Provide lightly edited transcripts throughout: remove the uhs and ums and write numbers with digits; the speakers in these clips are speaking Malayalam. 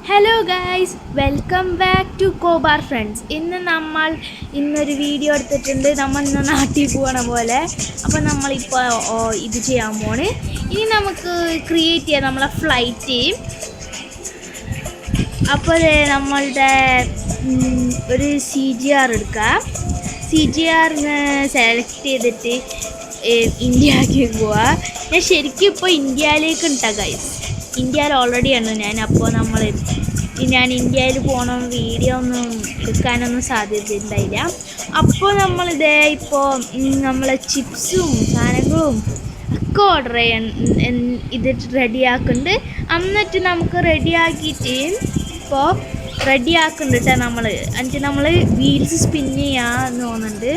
Hello guys, welcome back to കോബാർ ഫ്രണ്ട്സ്. ഇന്നൊരു വീഡിയോ എടുത്തിട്ടുണ്ട്. നമ്മൾ ഇന്ന് നാട്ടിൽ പോകണ പോലെ. അപ്പോൾ നമ്മളിപ്പോൾ ഇത് ചെയ്യാൻ പോണ്. ഇനി നമുക്ക് ക്രിയേറ്റ് ചെയ്യാം നമ്മളെ ഫ്ലൈറ്റ്. അപ്പോൾ നമ്മളുടെ ഒരു CGR എടുക്കാം. CGR സെലക്ട് ചെയ്തിട്ട് ഇന്ത്യക്ക് പോവാ. ഞാൻ ശരിക്കും ഇപ്പോൾ ഇന്ത്യയിലേക്ക് ഉണ്ടാ ഗൈസ്. ഇന്ത്യയിൽ ഓൾറെഡിയാണ് ഞാൻ. അപ്പോൾ ഞാൻ ഇന്ത്യയിൽ പോകണ വീഡിയോ ഒന്നും എടുക്കാനൊന്നും സാധ്യതയുണ്ടായില്ല. അപ്പോൾ ഇപ്പോൾ നമ്മളെ ചിപ്സും സാധനങ്ങളും ഒക്കെ ഓർഡർ ഇത് റെഡിയാക്കുന്നുണ്ട്. എന്നിട്ട് നമുക്ക് റെഡിയാക്കിയിട്ട് ഇപ്പോൾ റെഡിയാക്കുന്നുണ്ട് എന്നിട്ട് നമ്മൾ വീൽസ് സ്പിൻ ചെയ്യാമെന്ന് തോന്നുന്നുണ്ട്.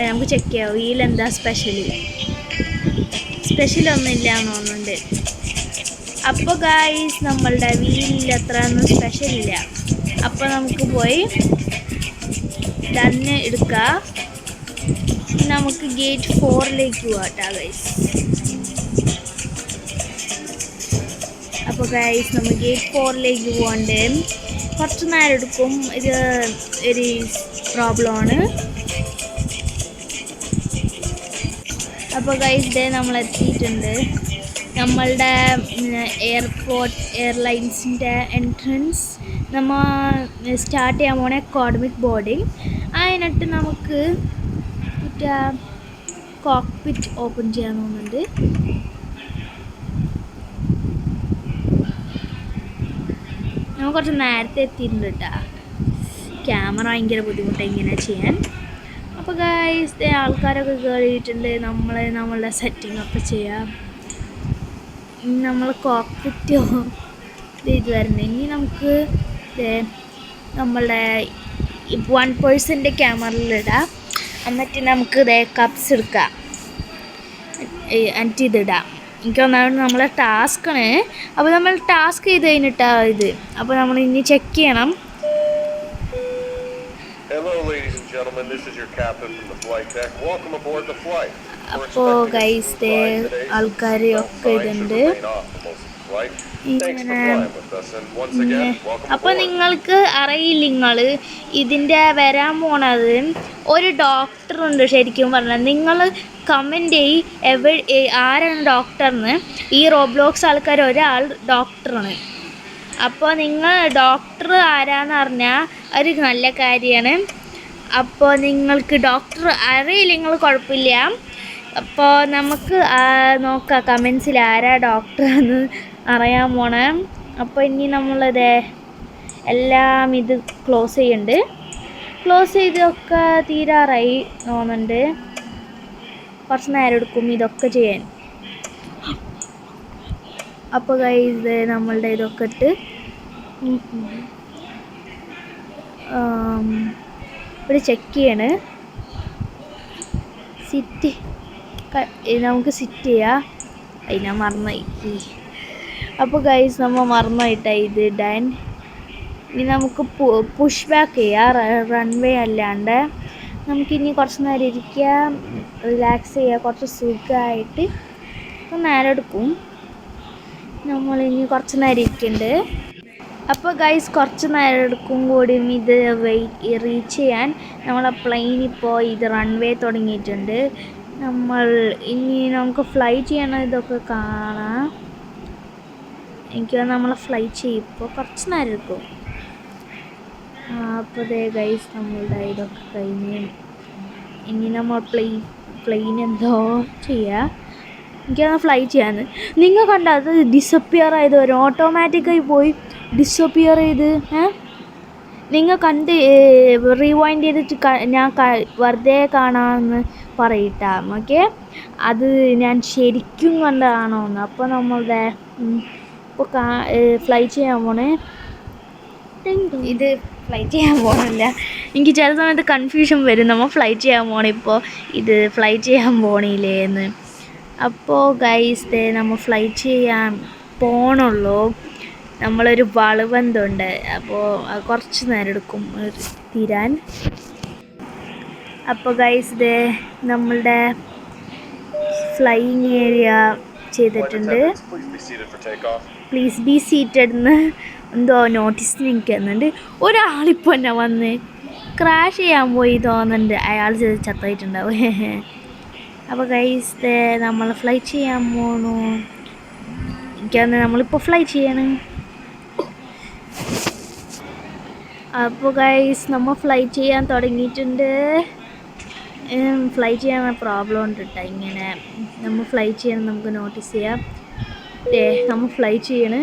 നമുക്ക് ചെക്ക് ചെയ്യാം വീൽ എന്താ സ്പെഷ്യലൊന്നുമില്ല എന്ന് തോന്നുന്നുണ്ട്. അപ്പോൾ ഗായ്സ്, നമ്മളുടെ വീലിൽ അത്ര ഒന്നും സ്പെഷ്യലില്ല. അപ്പോൾ നമുക്ക് പോയി തന്നെ എടുക്കാം. നമുക്ക് ഗേറ്റ് 4ലേക്ക് പോകാം ഗൈസ്. അപ്പോൾ ഗൈസ്, നമ്മൾ ഗേറ്റ് 4ലേക്ക് പോകണ്ടേ കുറച്ച് നേരം എടുക്കും. ഇത് ഒരു പ്രോബ്ലമാണ്. അപ്പോൾ ഗൈസ്, നമ്മൾ എത്തിയിട്ടുണ്ട്. നമ്മളുടെ എയർലൈൻസിൻ്റെ എൻട്രൻസ് നമ്മൾ സ്റ്റാർട്ട് ചെയ്യാൻ പോണേ അക്കാഡമിക് ബോർഡിങ്. അതിനിട്ട് നമുക്ക് കോക്ക്പിറ്റ് ഓപ്പൺ ചെയ്യാൻ തോന്നുന്നുണ്ട്. നമ്മൾ കുറച്ച് നേരത്തെ എത്തിയിട്ടുണ്ട് കേട്ടോ. ക്യാമറ ഭയങ്കര ബുദ്ധിമുട്ടാണ് ഇങ്ങനെ ചെയ്യാൻ. അപ്പോൾ ഗൈസ്, ആൾക്കാരൊക്കെ കയറിയിട്ടുണ്ട്. നമ്മളുടെ സെറ്റിംഗ് ഒക്കെ ചെയ്യാം. നമ്മൾ കോക്ക്പിറ്റ് ഇത് വരുന്നത്. ഇനി നമുക്ക് നമ്മളുടെ 1% ക്യാമറയിലിടാം. എന്നിട്ട് നമുക്ക് കപ്സ് എടുക്കാം. എന്നിട്ട് ഇതിടാം. എനിക്ക് ഒന്നാമത് നമ്മളെ ടാസ്ക്കാണ്. അപ്പോൾ നമ്മൾ ടാസ്ക് ചെയ്ത് കഴിഞ്ഞിട്ടാണ് ഇത്. അപ്പോൾ നമ്മൾ ഇനി ചെക്ക് ചെയ്യണം. അപ്പോൾ ഗൈസ്, ആൾക്കാരൊക്കെ ഇതുണ്ട്. അപ്പോൾ നിങ്ങൾക്ക് അറിയില്ല, ഇതിൻ്റെ വരാൻ പോണത് ഒരു ഡോക്ടറുണ്ട്. ശരിക്കും പറഞ്ഞാൽ നിങ്ങൾ കമൻറ്റ് ആരാണ് ഡോക്ടറിന്. ഈ റോബ്ലോക്സ് ആൾക്കാർ ഒരാൾ ഡോക്ടറാണ്. അപ്പോൾ നിങ്ങൾ ഡോക്ടർ ആരാന്ന് പറഞ്ഞാൽ ഒരു നല്ല കാര്യമാണ്. അപ്പോൾ നിങ്ങൾക്ക് ഡോക്ടർ അറിയില്ലെങ്കിൽ കുഴപ്പമില്ല. അപ്പോൾ നമുക്ക് നോക്കാം കമൻസിൽ ആരാ ഡോക്ടറെന്ന് അറിയാൻ പോണേ. അപ്പോൾ ഇനി നമ്മളിത് എല്ലാം ഇത് ക്ലോസ് ചെയ്യുന്നുണ്ട്. ക്ലോസ് ചെയ്തൊക്കെ തീരാറായി തോന്നുന്നുണ്ട്. കുറച്ച് നേരം എടുക്കും ഇതൊക്കെ ചെയ്യാൻ. അപ്പോൾ ഗൈസ്, നമ്മളുടെ ഇതൊക്കെ ഇട്ട് ഇവിടെ ചെക്ക് ചെയ്യാണ്. നമുക്ക് സിറ്റ് ചെയ്യാം. ഞാൻ മറന്നായി. അപ്പോൾ ഗൈസ്, നമ്മൾ മറന്നായിട്ടായി ഇത് ഇടാൻ. ഇനി നമുക്ക് പുഷ് ബാക്ക് ചെയ്യാം. റൺവേ അല്ലാണ്ട് നമുക്കിനി കുറച്ച് നേരം ഇരിക്കാം, റിലാക്സ് ചെയ്യുക, കുറച്ച് സുഖമായിട്ട്. അപ്പോൾ നേരം എടുക്കും. നമ്മളിനി കുറച്ച് നേരം ഇരിക്കുന്നുണ്ട്. അപ്പോൾ ഗൈസ്, കുറച്ച് നേരം എടുക്കും കൂടി ഇത് റീച്ച് ചെയ്യാൻ. നമ്മളെ പ്ലെയിൻ ഇപ്പോൾ ഇത് റൺവേ തുടങ്ങിയിട്ടുണ്ട്. നമുക്ക് ഫ്ലൈ ചെയ്യണം. ഇതൊക്കെ കാണാം. എനിക്ക് നമ്മളെ ഫ്ലൈ ചെയ്യും. ഇപ്പോൾ കുറച്ച് നേരം എടുക്കും. അപ്പോൾ ഗൈസ്, നമ്മളുടെ ഇതൊക്കെ കഴിഞ്ഞ് ഇനി നമ്മൾ പ്ലെയിൻ എന്തോ ചെയ്യുക. എനിക്കത് ഫ്ലൈ ചെയ്യാന്ന്. നിങ്ങൾ കണ്ട അത് ഡിസപ്പിയർ ആയത് വരും. ഓട്ടോമാറ്റിക്കായി പോയി ഡിസപ്പിയർ ചെയ്ത്. നിങ്ങൾ കണ്ട് റീവൈൻഡ് ചെയ്തിട്ട് ഞാൻ വെറുതെ കാണാമെന്ന് പറയട്ടാ. ഓക്കെ, അത് ഞാൻ ശരിക്കും കണ്ടതാണോന്ന്. അപ്പോൾ നമ്മളുടെ ഇപ്പോൾ ഫ്ലൈ ചെയ്യാൻ പോണേ. ഇത് ഫ്ലൈ ചെയ്യാൻ പോകണില്ല. എനിക്ക് ചില സമയത്ത് കൺഫ്യൂഷൻ വരും. നമ്മൾ ഫ്ലൈ ചെയ്യാൻ പോണേ, ഇപ്പോൾ ഇത് ഫ്ലൈ ചെയ്യാൻ പോണില്ലേ എന്ന്. അപ്പോൾ ഗൈസ്, നമ്മൾ ഫ്ലൈ ചെയ്യാൻ പോണുള്ളൂ. നമ്മളൊരു വളവെന്തുണ്ട്. അപ്പോൾ കുറച്ച് നേരം എടുക്കും തീരാൻ. അപ്പോൾ ഗൈസ്, നമ്മളുടെ ഫ്ലൈയിങ് ഏരിയ ചെയ്തിട്ടുണ്ട്. പ്ലീസ് ബി സീറ്റഡ് എന്ന് എന്തോ നോട്ടീസിന് എനിക്ക് തന്നുണ്ട്. ഒരാളിപ്പോൾ എന്നെ വന്ന് ക്രാഷ് ചെയ്യാൻ പോയി തോന്നുന്നുണ്ട്. അയാൾ ചത്തായിട്ടുണ്ടാവും. അപ്പോൾ ഗൈസ് നമ്മൾ ഫ്ലൈ ചെയ്യാൻ പോണു. എനിക്കന്ന് നമ്മളിപ്പോൾ ഫ്ലൈ ചെയ്യണം. അപ്പോൾ ഗൈസ് നമ്മൾ ഫ്ലൈ ചെയ്യാൻ തുടങ്ങിയിട്ടുണ്ട്. ഫ്ലൈ ചെയ്യാൻ പ്രോബ്ലം ഉണ്ട് കേട്ടോ. ഇങ്ങനെ നമ്മൾ ഫ്ലൈ ചെയ്യണം, നമുക്ക് നോട്ടീസ് ചെയ്യാം. നമ്മൾ ഫ്ലൈ ചെയ്യണ്.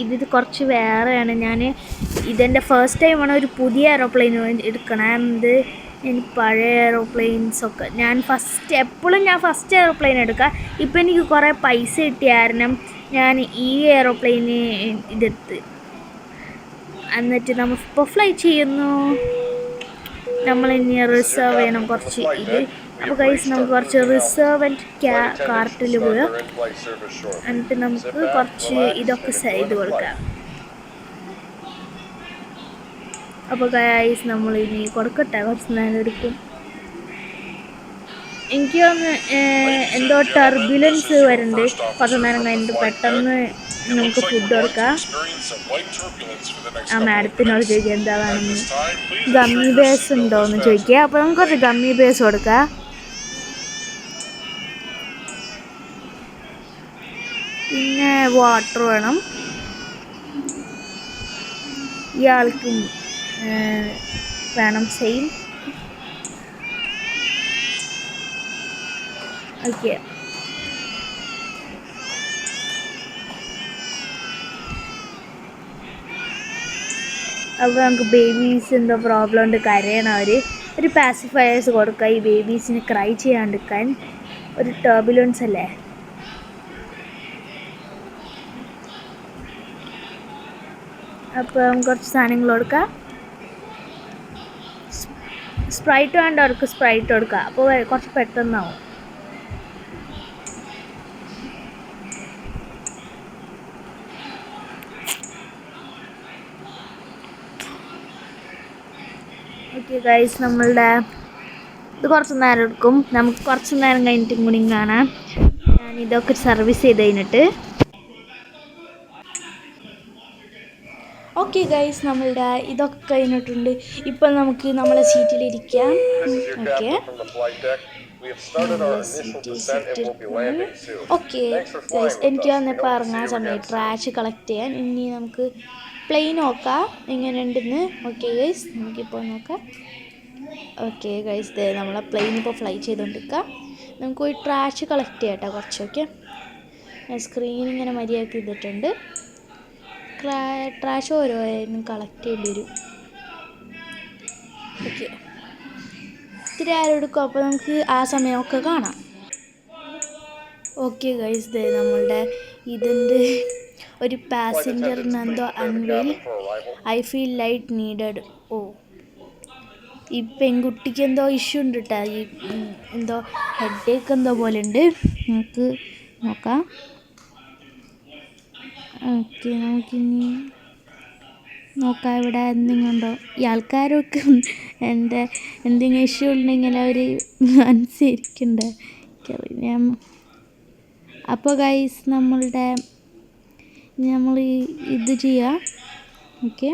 ഇത് കുറച്ച് വേറെയാണ്. ഇതെൻ്റെ ഫസ്റ്റ് ടൈമാണ് ഒരു പുതിയ എയറോപ്ലെയിൻ എടുക്കണം. എനിക്ക് പഴയ എയറോപ്ലെയിൻസൊക്കെ എപ്പോഴും ഞാൻ ഫസ്റ്റ് എയറോപ്ലെയിൻ എടുക്കാം. ഇപ്പം എനിക്ക് കുറേ പൈസ കിട്ടിയ കാരണം ഞാൻ ഈ എയറോപ്ലെയിന് ഇതെടുത്ത്. എന്നിട്ട് നമ്മൾ ഇപ്പോൾ ഫ്ലൈ ചെയ്യുന്നു. നമ്മളിനി റിസർവ് ചെയ്യണം കുറച്ച് ഇത്. അപ്പോൾ ഗൈസ് നമുക്ക് കുറച്ച് റിസർവൻറ്റ് കാർട്ടിൽ പോയോ. എന്നിട്ട് നമുക്ക് കുറച്ച് ഇതൊക്കെ ചെയ്ത് കൊടുക്കാം. അപ്പോൾ ഗൈസ് നമ്മളിനി കൊടുക്കട്ടെ, കുറച്ച് നേരം എടുക്കും. എനിക്ക് എന്തോ ടർബുലൻസ് വരുന്നുണ്ട്. കുറച്ച് നേരം കഴിഞ്ഞിട്ട് പെട്ടെന്ന് നമുക്ക് ഫുഡ് കൊടുക്കാം. ആ മാഡത്തിനോട് ചോദിക്കുക എന്താ വേണമെന്ന്. ഗമ്മി ബേസ് ഉണ്ടോയെന്ന് ചോദിക്കുക. അപ്പോൾ നമുക്ക് കുറച്ച് ഗമ്മി ബേസ് കൊടുക്കാം. പിന്നെ വാട്ടർ വേണം. ഇയാൾക്കും വേണം സെയിം. ഓക്കെ, അപ്പോൾ നമുക്ക് ബേബീസ് എന്തോ പ്രോബ്ലം ഉണ്ട്, കരയണം അവർ. ഒരു പാസിഫയേഴ്സ് കൊടുക്കുക ഈ ബേബീസിന് ക്രൈ ചെയ്യാണ്ടിരിക്കാൻ. ഒരു ടർബുലൻസ് അല്ലേ. അപ്പോൾ നമുക്ക് കുറച്ച് സാധനങ്ങൾ കൊടുക്കാം. സ്പ്രൈറ്റ് വേണ്ടവർക്ക് സ്പ്രൈറ്റ് കൊടുക്കുക. അപ്പോൾ കുറച്ച് പെട്ടെന്നാവും. ഓക്കെ ഗൈസ്, നമ്മളുടെ ഇത് കുറച്ച് നേരം എടുക്കും. നമുക്ക് കുറച്ച് നേരം കഴിഞ്ഞിട്ടും കൂടി കാണാം. ഞാൻ ഇതൊക്കെ സർവീസ് ചെയ്ത് കഴിഞ്ഞിട്ട്. ഓക്കെ ഗൈസ്, നമ്മളുടെ ഇതൊക്കെ കഴിഞ്ഞിട്ടുണ്ട്. ഇപ്പം നമുക്ക് നമ്മളെ സീറ്റിലിരിക്കാം. ഓക്കെ ഓക്കെ ഗൈസ്, എനിക്ക് വന്നിപ്പോൾ ഇറങ്ങാൻ സമയം ട്രാഷ് കളക്ട് ചെയ്യാൻ. ഇനി നമുക്ക് പ്ലെയിൻ നോക്കാം എങ്ങനെ ഉണ്ടെന്ന്. ഓക്കെ ഗൈസ്, നമുക്കിപ്പോൾ നോക്കാം. ഓക്കെ ഗൈസ്, നമ്മളെ പ്ലെയിൻ ഇപ്പോൾ ഫ്ലൈ ചെയ്തുകൊണ്ടിരിക്കാം. നമുക്ക് ഒരു ട്രാഷ് കളക്ട് ചെയ്യാം കേട്ടോ കുറച്ചൊക്കെ. സ്ക്രീൻ ഇങ്ങനെ മര്യാദക്ക് ചെയ്തിട്ടുണ്ട്. ട്രാഷ് ഓരോന്നും കളക്ട് ചെയ്യേണ്ടി വരും. ഓക്കെ, ഇത്തിരി ആരും എടുക്കും. അപ്പോൾ നമുക്ക് ആ സമയമൊക്കെ കാണാം. ഓക്കെ ഗൈസ്, നമ്മളുടെ ഇതിൻ്റെ ഒരു പാസഞ്ചറിന് എന്തോ unwell. I feel light needed. ഓ, ഈ പെൺകുട്ടിക്ക് എന്തോ ഇഷ്യൂ ഉണ്ട് കേട്ടോ. ഈ എന്തോ ഹെഡേക്ക് എന്തോ പോലെ ഉണ്ട്. നമുക്ക് നോക്കാം. ഓക്കെ, നമുക്കിനി നോക്കാം ഇവിടെ എന്തെങ്കിലും ഉണ്ടോ. ഈ ആൾക്കാരൊക്കെ എന്തെങ്കിലും ഇഷ്യൂ ഉണ്ടെങ്കിൽ അവർ അനുസരിക്കണ്ടേ. ഞാൻ അപ്പോൾ ഗൈസ് നമ്മൾ ഇത് ചെയ്യാം. ഓക്കെ,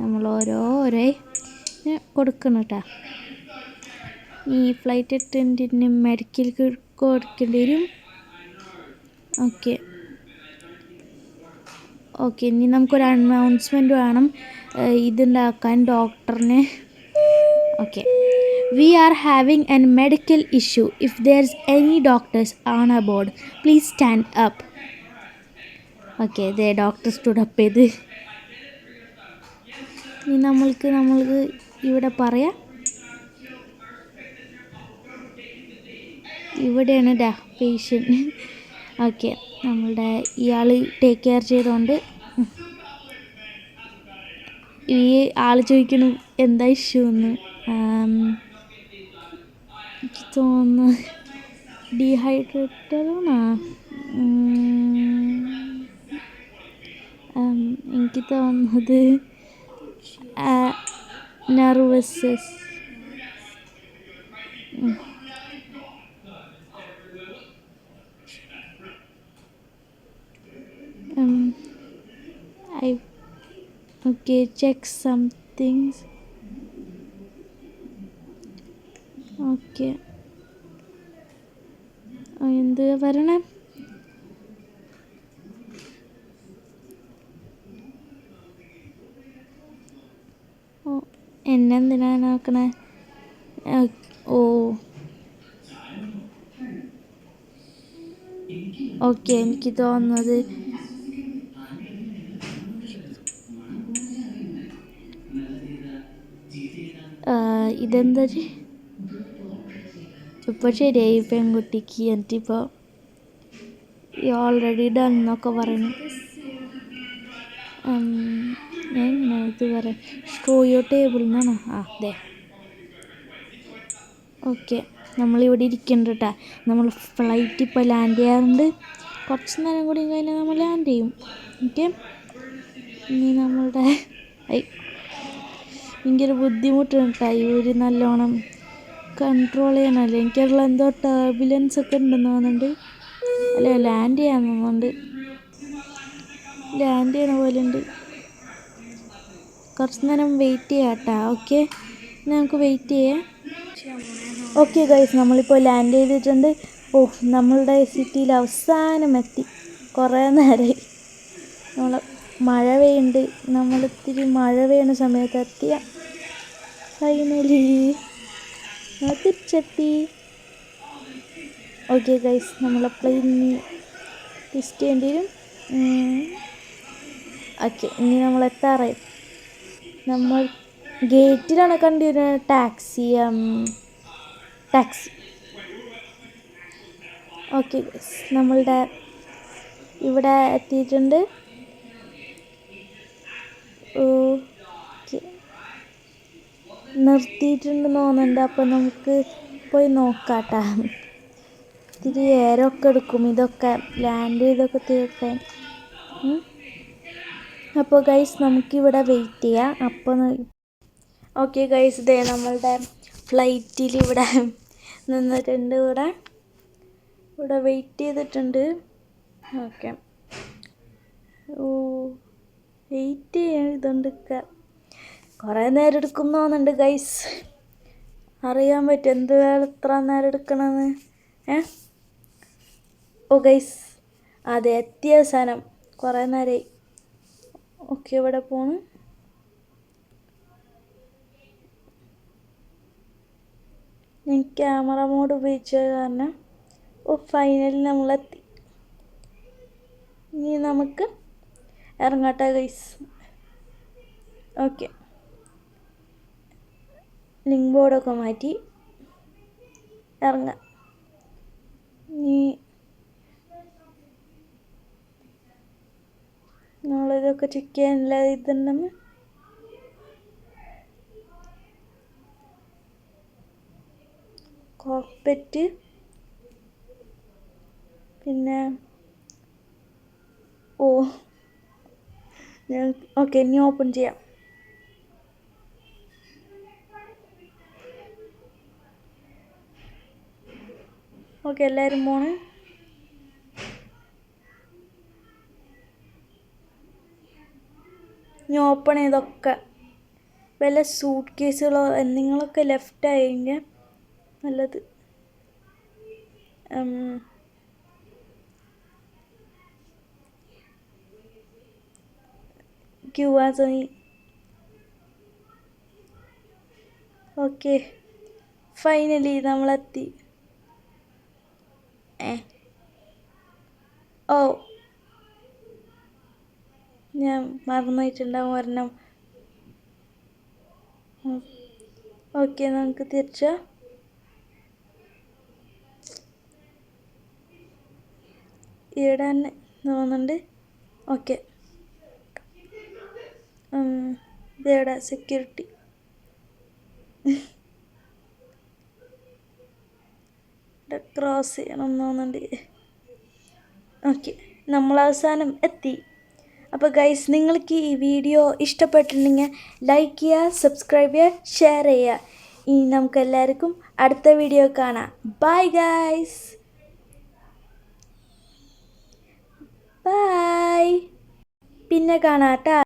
നമ്മൾ ഓരോ കൊടുക്കണം കേട്ടോ. ഈ ഫ്ലൈറ്റ് അറ്റൻഡൻറ്റിന് മെഡിക്കൽ കൊടുക്കേണ്ടി വരും. ഓക്കെ ഓക്കെ, ഇനി നമുക്കൊരു അനൗൺസ്മെൻറ്റ് വേണം ഇതുണ്ടാക്കാൻ ഡോക്ടറിന്. Okay, we are having an medical issue. If there's any doctors on aboard please stand up. Okay, doctor stood up ചെയ്ത്. ഇനി നമ്മൾക്ക് ഇവിടെ പറയാം. ഇവിടെയാണ് പേഷ്യൻ്റ്. ഓക്കെ, നമ്മളുടെ ഇയാൾ ടേക്ക് കെയർ ചെയ്തുകൊണ്ട് ഈ ആൾ ചോദിക്കുന്നു എന്താ ഇഷ്യൂ എന്ന്. എനിക്ക് തോന്നുന്നു ഡീഹൈഡ്രേറ്റഡാണോ. എനിക്ക് തോന്നുന്നത് nervous. Okay check somethings. Okay എന്ത് വരണേ? ഓ എന്നെന്തിനാണ് ആക്കണേ? ഓ ഓക്കെ എനിക്ക് തോന്നുന്നത് ഇതെന്താ ഇപ്പോൾ ശരിയായി പെൺകുട്ടിക്ക്. എന്നിട്ടിപ്പോൾ ഓൾറെഡി ഡൺ എന്നൊക്കെ പറയുന്നു. എങ്ങനെ ഇത് പറയാം? ഷോയോ ടേബിളിൽ നിന്നാണ്. അതെ ഓക്കെ നമ്മളിവിടെ ഇരിക്കുന്നുണ്ട് കേട്ടോ. നമ്മൾ ഫ്ലൈറ്റ് ഇപ്പോൾ ലാൻഡ് ചെയ്യാറുണ്ട്. കുറച്ച് നേരം കൂടി കഴിഞ്ഞാൽ നമ്മൾ ലാൻഡ് ചെയ്യും. ഓക്കെ ഇനി നമ്മളുടെ ഭയങ്കര ബുദ്ധിമുട്ടുണ്ട് കേട്ടോ ഇവർ നല്ലോണം കൺട്രോൾ ചെയ്യണമല്ലോ. എനിക്കുള്ള എന്തോ ടർബുലൻസ് ഒക്കെ ഉണ്ടെന്ന് തോന്നുന്നുണ്ട്. അല്ല ലാൻഡ് ചെയ്യാൻ തോന്നുന്നുണ്ട്. ലാൻഡ് ചെയ്യണ പോലെ ഉണ്ട്. കുറച്ച് നേരം വെയിറ്റ് ചെയ്യാം കേട്ടോ. ഓക്കെ നമുക്ക് വെയിറ്റ് ചെയ്യാം. ഓക്കെ ഗൈസ് നമ്മളിപ്പോൾ ലാൻഡ് ചെയ്തിട്ടുണ്ട്. നമ്മളുടെ സിറ്റിയിൽ അവസാനം എത്തി. കുറേ നേരമായി നമ്മൾ മഴ പെയ്യുന്നുണ്ട്. നമ്മളിത്തിരി മഴ പെയ്യുന്ന സമയത്ത് എത്തിയ ഫൈനലി തിരിച്ചെത്തി. ഓക്കെ ഗൈസ് നമ്മളപ്പോൾ ഇനി ടെസ്റ്റ് ചെയ്യേണ്ടി വരും. ഓക്കെ ഇനി നമ്മൾ എത്താറായി. നമ്മൾ ഗേറ്റിലാണ് കണ്ടിരുന്നത് ടാക്സി. ഓക്കെ ഗൈസ് നമ്മളുടെ ഇവിടെ എത്തിയിട്ടുണ്ട്. ഓക്കെ നിർത്തിയിട്ടുണ്ടെന്ന് തോന്നുന്നുണ്ട്. അപ്പോൾ നമുക്ക് പോയി നോക്കാം കേട്ടോ. ഇത്തിരി ഏരമൊക്കെ എടുക്കും ഇതൊക്കെ ലാൻഡ് ചെയ്തൊക്കെ തീർക്കാൻ. അപ്പോൾ ഗൈസ് നമുക്കിവിടെ വെയിറ്റ് ചെയ്യാം. അപ്പോൾ ഓക്കെ ഗൈസ് ഇതേ നമ്മളുടെ ഫ്ലൈറ്റിൽ ഇവിടെ നിന്നിട്ടുണ്ട്. ഇവിടെ വെയിറ്റ് ചെയ്തിട്ടുണ്ട്. ഓക്കെ വെയിറ്റ് ചെയ്തുകൊണ്ടിരിക്കുക. കുറേ നേരം എടുക്കും തോന്നുന്നുണ്ട് ഗൈസ്. അറിയാൻ പറ്റും എന്ത് എത്ര നേരം എടുക്കണമെന്ന്. ഗൈസ് അതെ എത്തിയ സാധനം കുറേ നേരമായി. ഓക്കെ ഇവിടെ പോണ്. ഞാൻ ക്യാമറ മോഡ് ഉപയോഗിച്ചത് കാരണം ഫൈനലി നമ്മളെത്തി. ഇനി നമുക്ക് ഇറങ്ങട്ടെ ഗൈസ്. ഓക്കെ ലിങ്ക് ബോർഡൊക്കെ മാറ്റി ഇറങ്ങാം. ഇനി നമ്മളിതൊക്കെ ചെക്ക് ചെയ്യാനുള്ള ഇതുണ്ടെന്ന്. കോക്പിറ്റ് പിന്നെ ഓക്കെ ഇനി ഓപ്പൺ ചെയ്യാം. ഓക്കെ എല്ലാവരും പോണ്. ഇനി ഓപ്പൺ ചെയ്തൊക്കെ വല്ല സൂട്ട് കേസുകളോ എന്തെങ്കിലുമൊക്കെ ലെഫ്റ്റ് ആയെങ്കിൽ നല്ലത്. ഓക്കെ ഫൈനലി നമ്മളെത്തി. ഞാൻ മറന്നിട്ടുണ്ടാവും ഒരെണ്ണം. ഓക്കെ നമുക്ക് തിരിച്ചോ. ഇവിടെ തന്നെ തോന്നുന്നുണ്ട്. ഓക്കെ ഇതെവിടെ സെക്യൂരിറ്റി. ഇവിടെ ക്രോസ് ചെയ്യണം തോന്നുന്നുണ്ട്. ഓക്കെ നമ്മൾ അവസാനം എത്തി. അപ്പോൾ ഗൈസ് നിങ്ങൾക്ക് ഈ വീഡിയോ ഇഷ്ടപ്പെട്ടിട്ടുണ്ടെങ്കിൽ ലൈക്ക് ചെയ്യുക, സബ്സ്ക്രൈബ് ചെയ്യുക, ഷെയർ ചെയ്യുക. ഇനി നമുക്കെല്ലാവർക്കും അടുത്ത വീഡിയോ കാണാം. Bye guys, bye. പിന്നെ കാണാം കേട്ടോ.